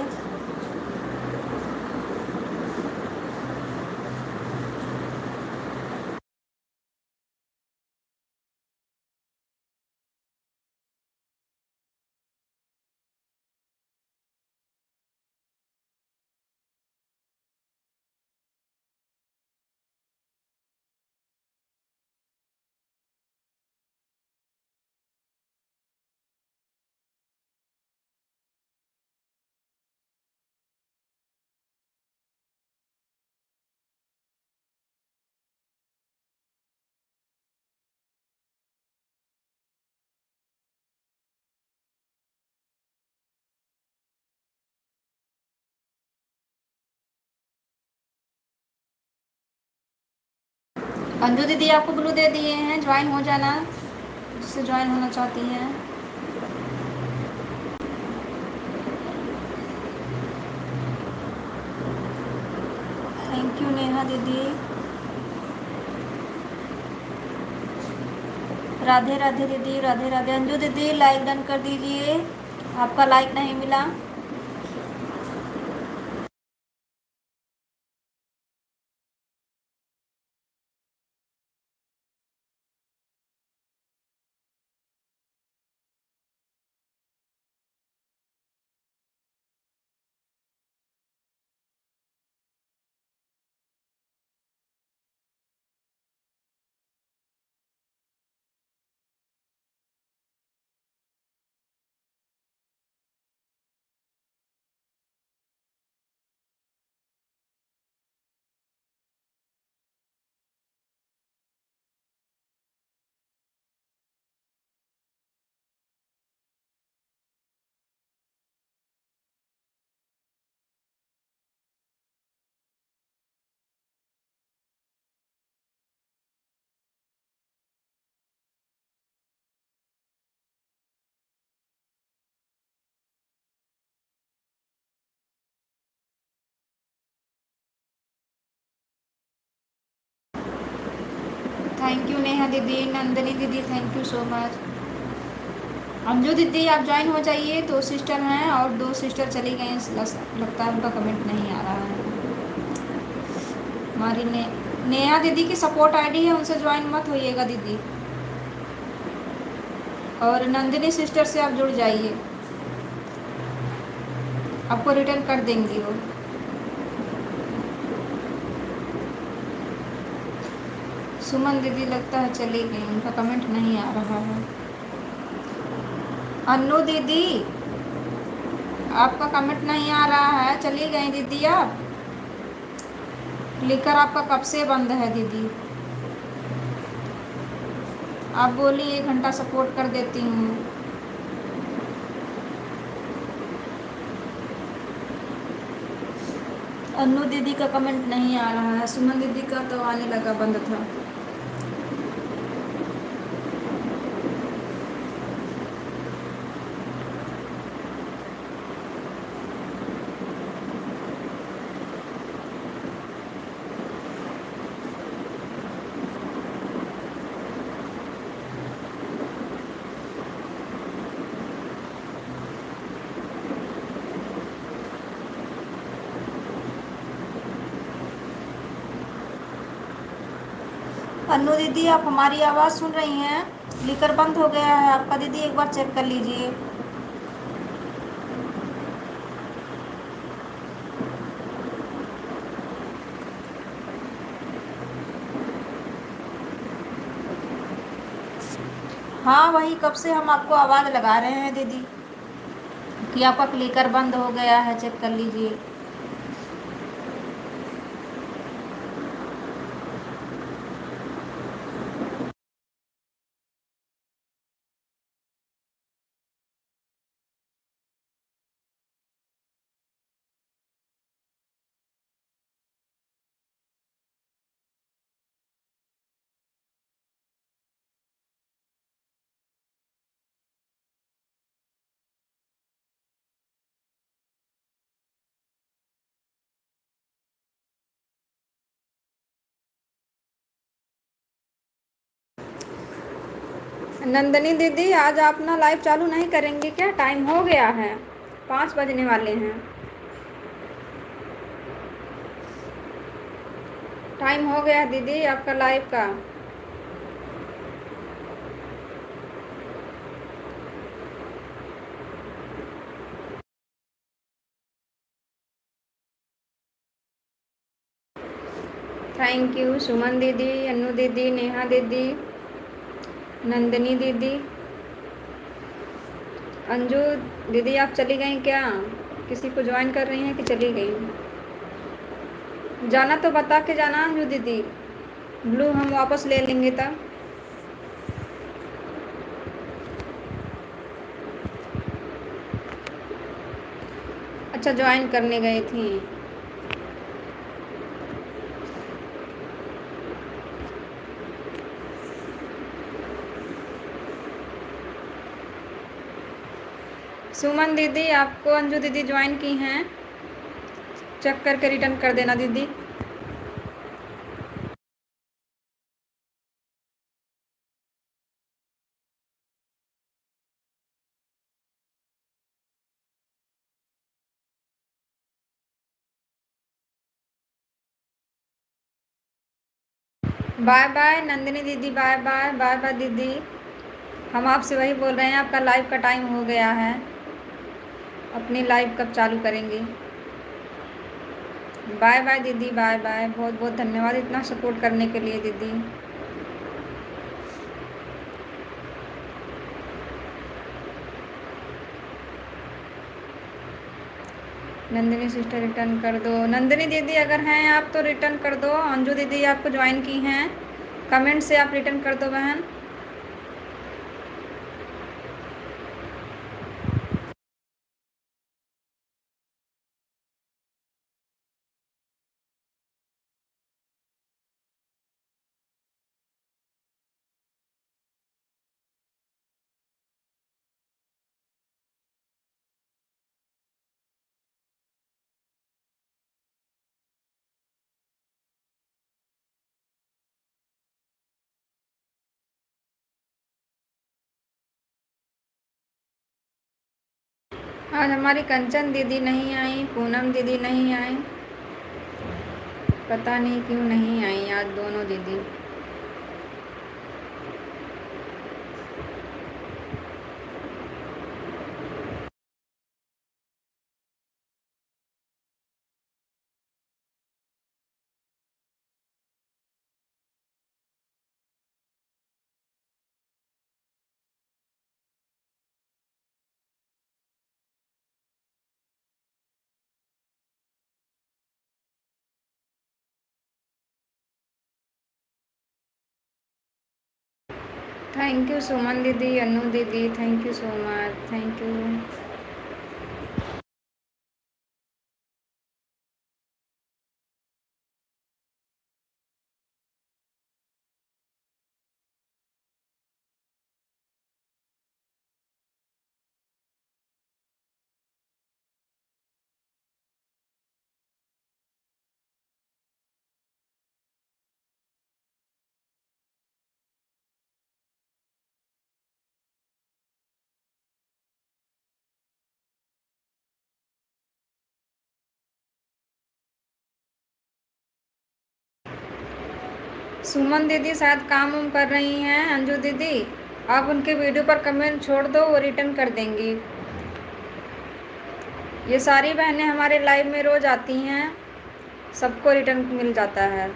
अंजू दीदी आपको ब्लू दे दिए हैं, ज्वाइन हो जाना जिससे ज्वाइन होना चाहती हैं। थैंक यू नेहा दीदी। राधे राधे दीदी, राधे राधे। अंजू दीदी लाइक डन कर दीजिए, आपका लाइक नहीं मिला। थैंक यू नेहा दीदी, नंदनी दीदी thank you so much. Anju दीदी आप ज्वाइन हो जाइए, 2 सिस्टर हैं और 2 सिस्टर चली गई, लगता है उनका कमेंट नहीं आ रहा है। हमारी नेहा दीदी की सपोर्ट आईडी है, उनसे ज्वाइन मत होइएगा दीदी। और नंदिनी सिस्टर से आप जुड़ जाइए, आपको रिटर्न कर देंगी वो। सुमन दीदी लगता है चली गई, उनका कमेंट नहीं आ रहा है। अन्नू दीदी आपका कमेंट नहीं आ रहा है, चली गई दीदी आप। क्लिकर आपका कब से बंद है दीदी? आप बोली 1 घंटा सपोर्ट कर देती हूँ। अन्नू दीदी का कमेंट नहीं आ रहा है, सुमन दीदी का तो आने लगा, बंद था। अन्नू दीदी आप हमारी आवाज़ सुन रही हैं? क्लिकर बंद हो गया है आपका दीदी, एक बार चेक कर लीजिए। हाँ वही कब से हम आपको आवाज़ लगा रहे हैं दीदी कि आपका क्लिकर बंद हो गया है, चेक कर लीजिए। नंदनी दीदी आज आप ना लाइव चालू नहीं करेंगे क्या? टाइम हो गया है, 5 बजने वाले हैं। टाइम हो गया है दीदी आपका लाइव का। थैंक यू सुमन दीदी, अन्नू दीदी, नेहा दीदी, नंदनी दीदी। अंजू दीदी आप चली गई क्या? किसी को ज्वाइन कर रही हैं कि चली गई? जाना तो बता के जाना अंजू दीदी, ब्लू हम वापस ले लेंगे तब। अच्छा ज्वाइन करने गई थी। सुमन दीदी, आपको अंजू दीदी ज्वाइन की हैं, चेक करके रिटर्न कर देना दीदी। बाय बाय नंदिनी दीदी, बाय बाय, बाय बाय दीदी। हम आपसे वही बोल रहे हैं, आपका लाइव का टाइम हो गया है, अपनी लाइव कब चालू करेंगी। बाय बाय दीदी, बाय बाय। बहुत बहुत धन्यवाद इतना सपोर्ट करने के लिए दीदी। नंदिनी सिस्टर रिटर्न कर दो। नंदिनी दीदी अगर हैं आप तो रिटर्न कर दो। अंजू दीदी आपको ज्वाइन की हैं, कमेंट से आप रिटर्न कर दो बहन। आज हमारी कंचन दीदी नहीं आई, पूनम दीदी नहीं आई, पता नहीं क्यों नहीं आई आज दोनों दीदी। थैंक यू सुमन दीदी, अनु दीदी, thank you so much, thank you. Suman दीदी शायद काम उम कर रही हैं। अंजू दीदी आप उनके वीडियो पर कमेंट छोड़ दो, वो रिटर्न कर देंगी। ये सारी बहनें हमारे लाइव में रोज़ आती हैं, सबको रिटर्न मिल जाता है,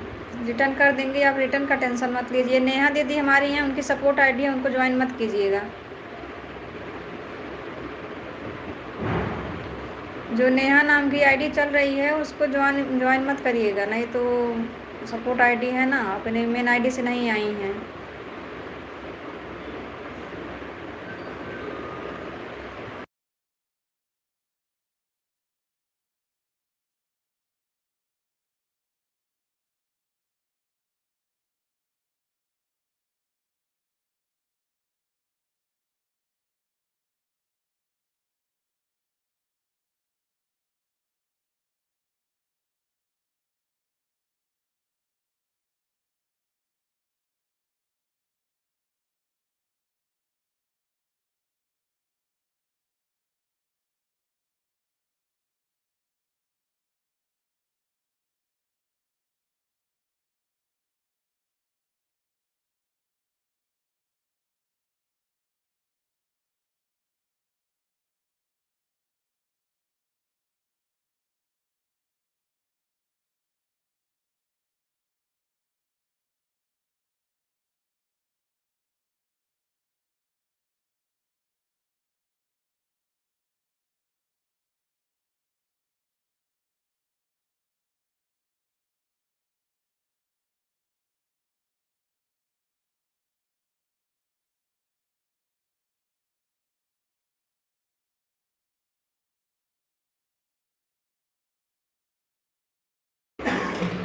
रिटर्न कर देंगे। आप रिटर्न का टेंशन मत लीजिए। नेहा दीदी हमारी हैं, उनकी सपोर्ट आईडी है, उनको ज्वाइन मत कीजिएगा। जो नेहा नाम की आईडी चल रही है उसको ज्वाइन मत करिएगा, नहीं तो सपोर्ट आईडी है ना, अपने मेन आईडी से नहीं आई हैं।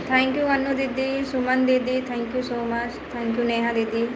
थैंक यू अनु दीदी, सुमन दीदी, thank you so much, thank you Neha दीदी।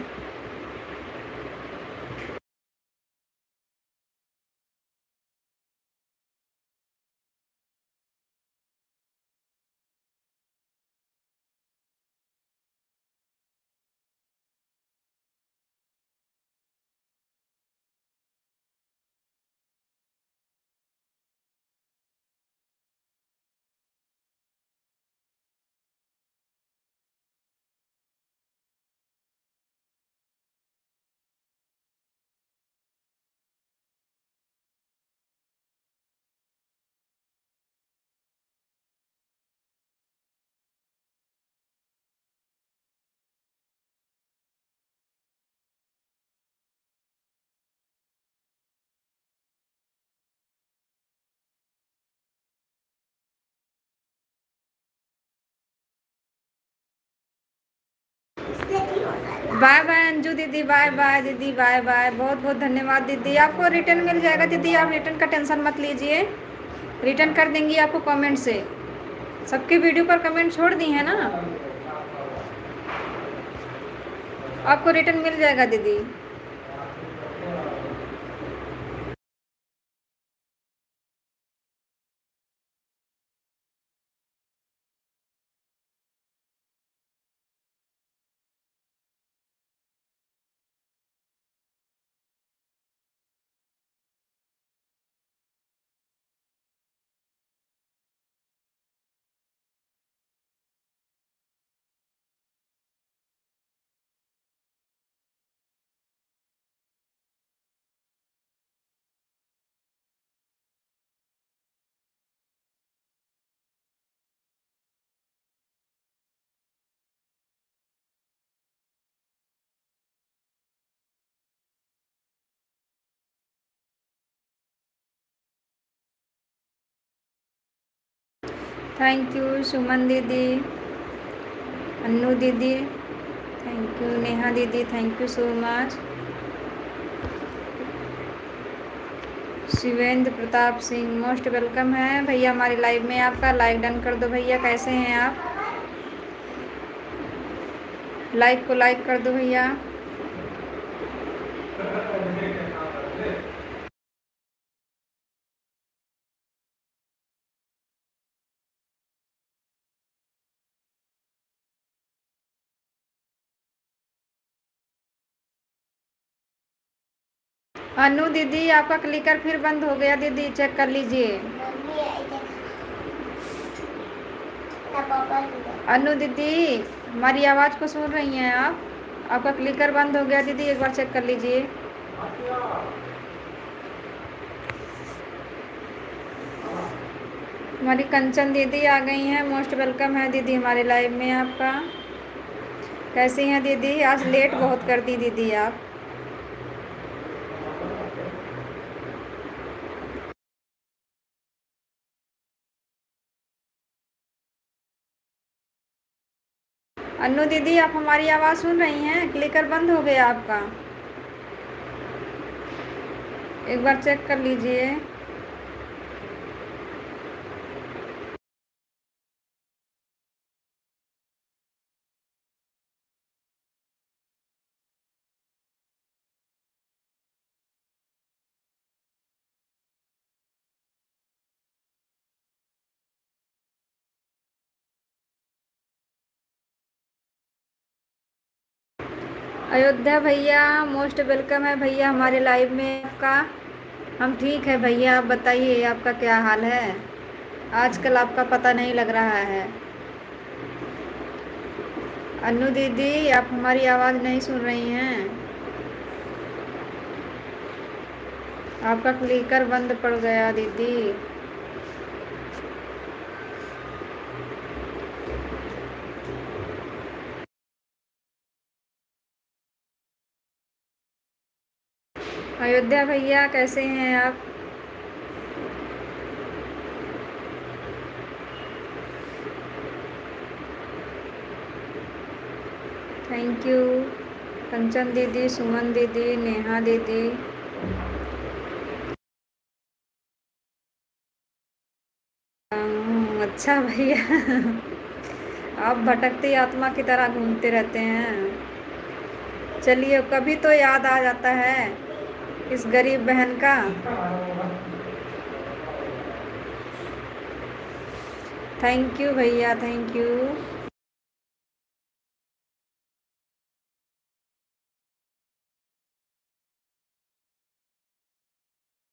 बाय बाय अंजू दीदी, बाय बाय दीदी, बाय बाय। बहुत बहुत धन्यवाद दीदी। आपको रिटर्न मिल जाएगा दीदी, आप रिटर्न का टेंशन मत लीजिए, रिटर्न कर देंगी आपको कमेंट से। सबकी वीडियो पर कमेंट छोड़ दी है ना, आपको रिटर्न मिल जाएगा दीदी। थैंक यू सुमन दीदी, अन्नू दीदी, थैंक यू नेहा दीदी, thank you so much. Shivendra Pratap Singh most welcome है भैया हमारी लाइव में। आपका लाइक डन कर दो भैया, कैसे हैं आप? लाइक को लाइक कर दो भैया। अनु दीदी आपका क्लिकर फिर बंद हो गया दीदी, चेक कर लीजिए। अनु दीदी हमारी आवाज़ को सुन रही हैं आप? आपका क्लिकर बंद हो गया दीदी, एक बार चेक कर लीजिए। हमारी कंचन दीदी आ गई हैं, मोस्ट वेलकम है दीदी हमारे लाइव में आपका। कैसी हैं दीदी? आज लेट बहुत कर दी दीदी आप। अन्नू दीदी आप हमारी आवाज़ सुन रही हैं? क्लिकर बंद हो गया आपका, एक बार चेक कर लीजिए। अयोध्या भैया मोस्ट वेलकम है भैया हमारे लाइव में आपका। हम ठीक है भैया, आप बताइए आपका क्या हाल है? आजकल आपका पता नहीं लग रहा है। अन्नू दीदी आप हमारी आवाज़ नहीं सुन रही हैं, आपका क्लिकर बंद पड़ गया दीदी। अयोध्या भैया कैसे हैं आप? थैंक यू कंचन दीदी, सुमन दीदी, नेहा दीदी। अच्छा भैया आप भटकती आत्मा की तरह घूमते रहते हैं। चलिए कभी तो याद आ जाता है इस गरीब बहन का। थैंक यू भैया, थैंक यू।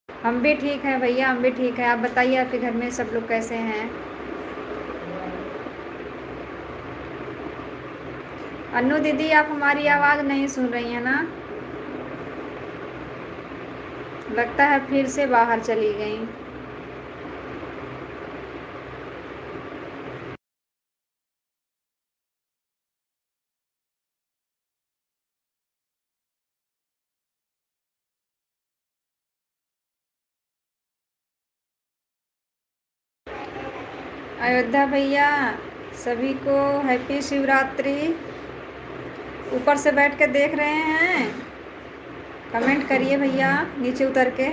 हम भी ठीक हैं भैया, हम भी ठीक हैं। आप बताइए आपके घर में सब लोग कैसे हैं? अन्नू दीदी आप हमारी आवाज़ नहीं सुन रही हैं ना, लगता है फिर से बाहर चली गई। अयोध्या भैया सभी को हैप्पी शिवरात्रि। ऊपर से बैठ के देख रहे हैं? कमेंट करिए भैया नीचे उतर के।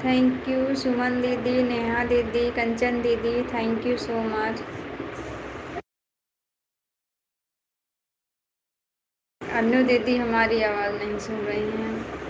थैंक यू सुमन दीदी, नेहा दीदी, कंचन दीदी, thank you so much. Annu दीदी हमारी आवाज़ नहीं सुन रही हैं।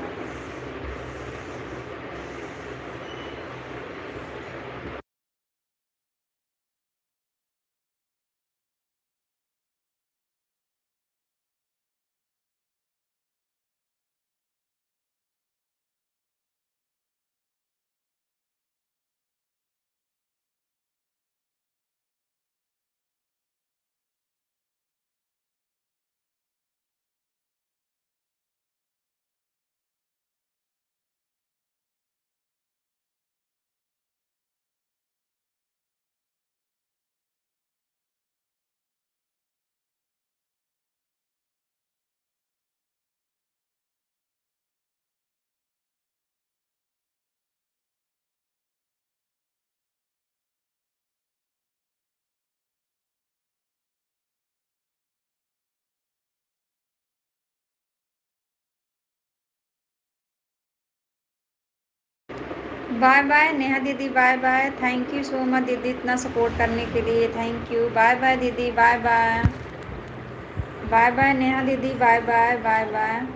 बाय बाय नेहा दीदी, bye bye. Thank you so much दीदी इतना सपोर्ट करने के लिए, थैंक यू। बाय बाय दीदी, bye bye. Bye bye Neha दीदी, bye bye, bye bye.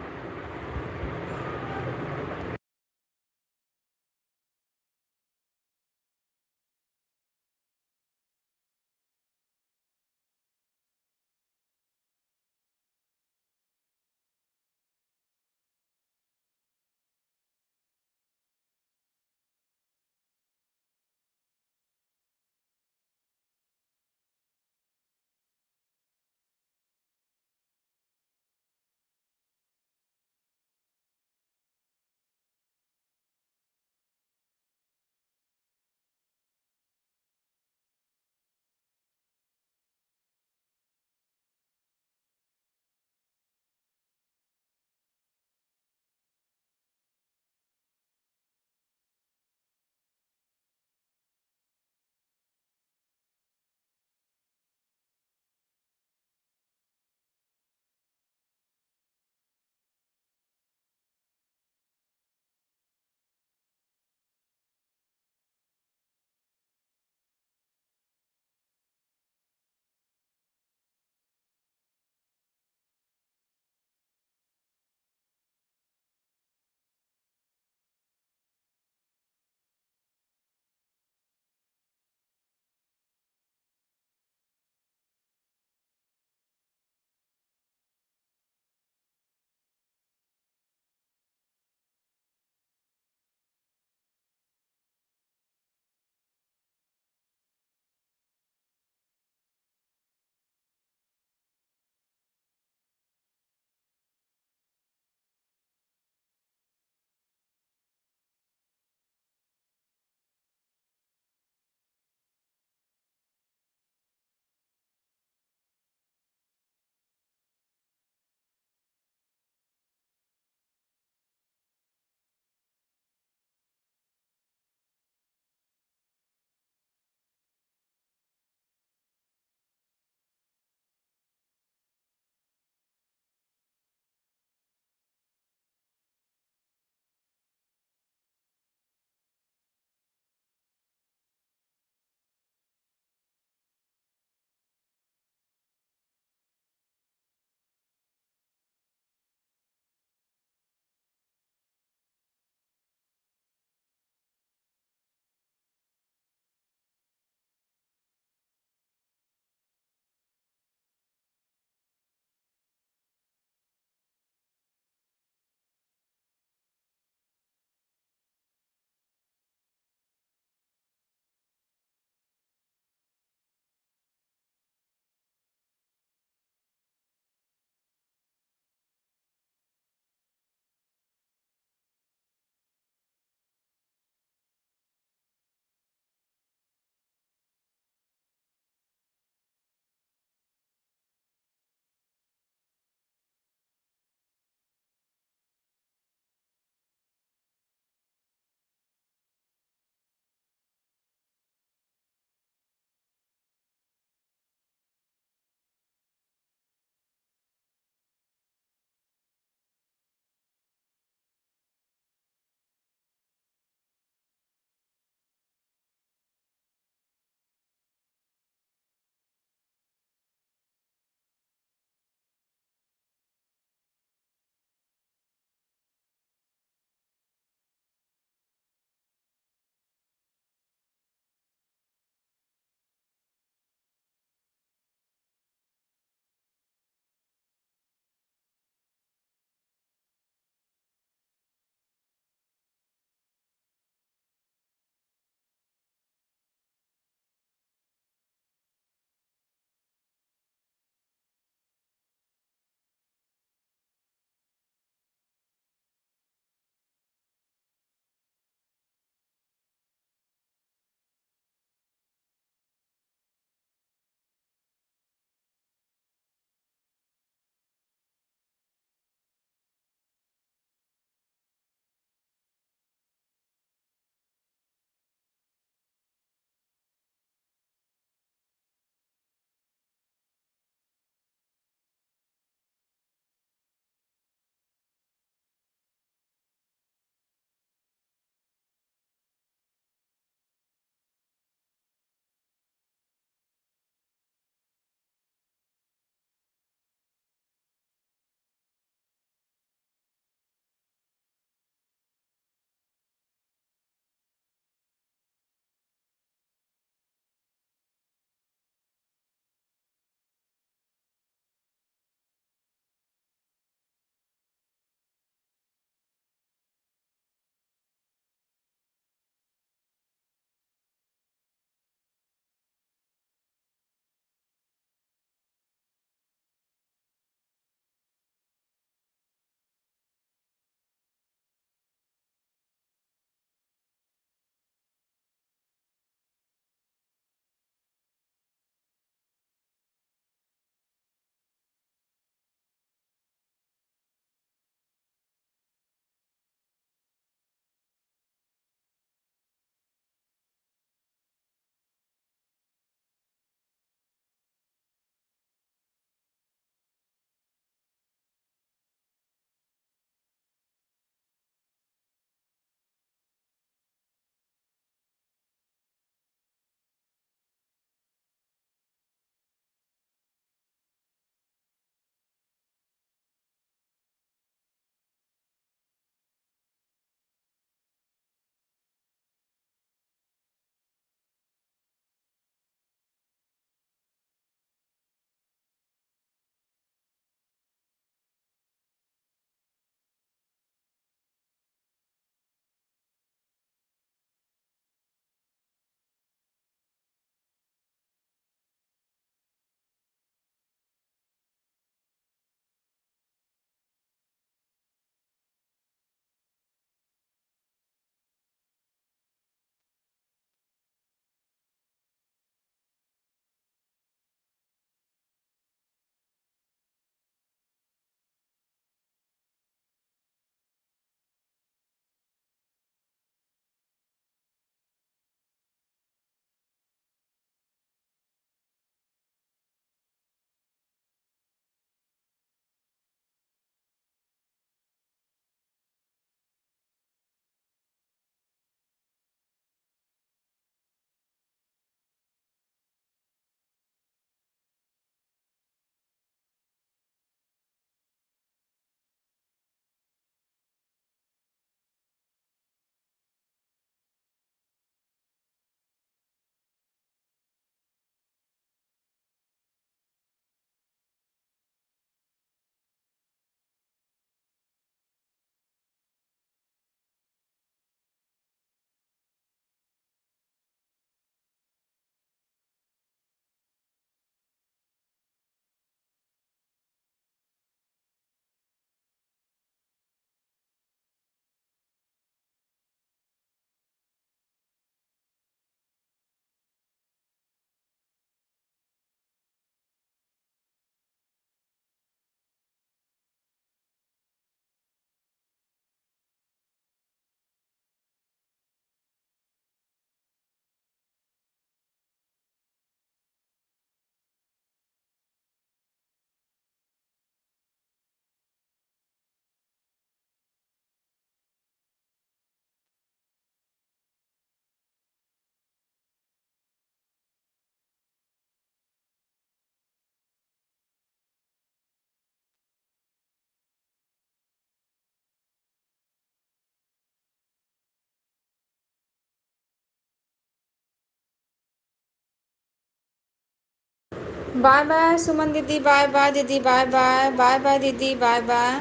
Bye bye Suman दीदी, बाय बाय दीदी, बाय बाय, बाय बाय दीदी, बाय बाय।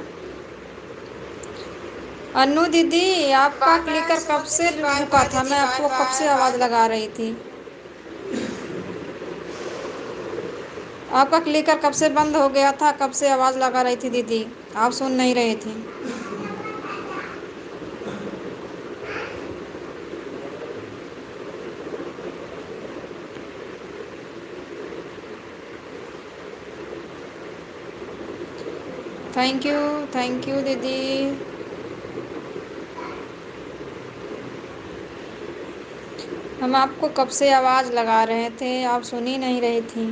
अनु दीदी, आपका बाय बाय क्लिकर कब सुमन से दीदी, बाय रुका बाय था? दीदी, मैं बाय आपको कब बाय, से बाय आवाज़ बाय। लगा रही थी। आपका क्लिकर कब से बंद हो गया था? कब से आवाज़ लगा रही थी दीदी, आप सुन नहीं रहे थे। थैंक यू दीदी। हम आपको कब से आवाज़ लगा रहे थे, आप सुन ही नहीं रही थी।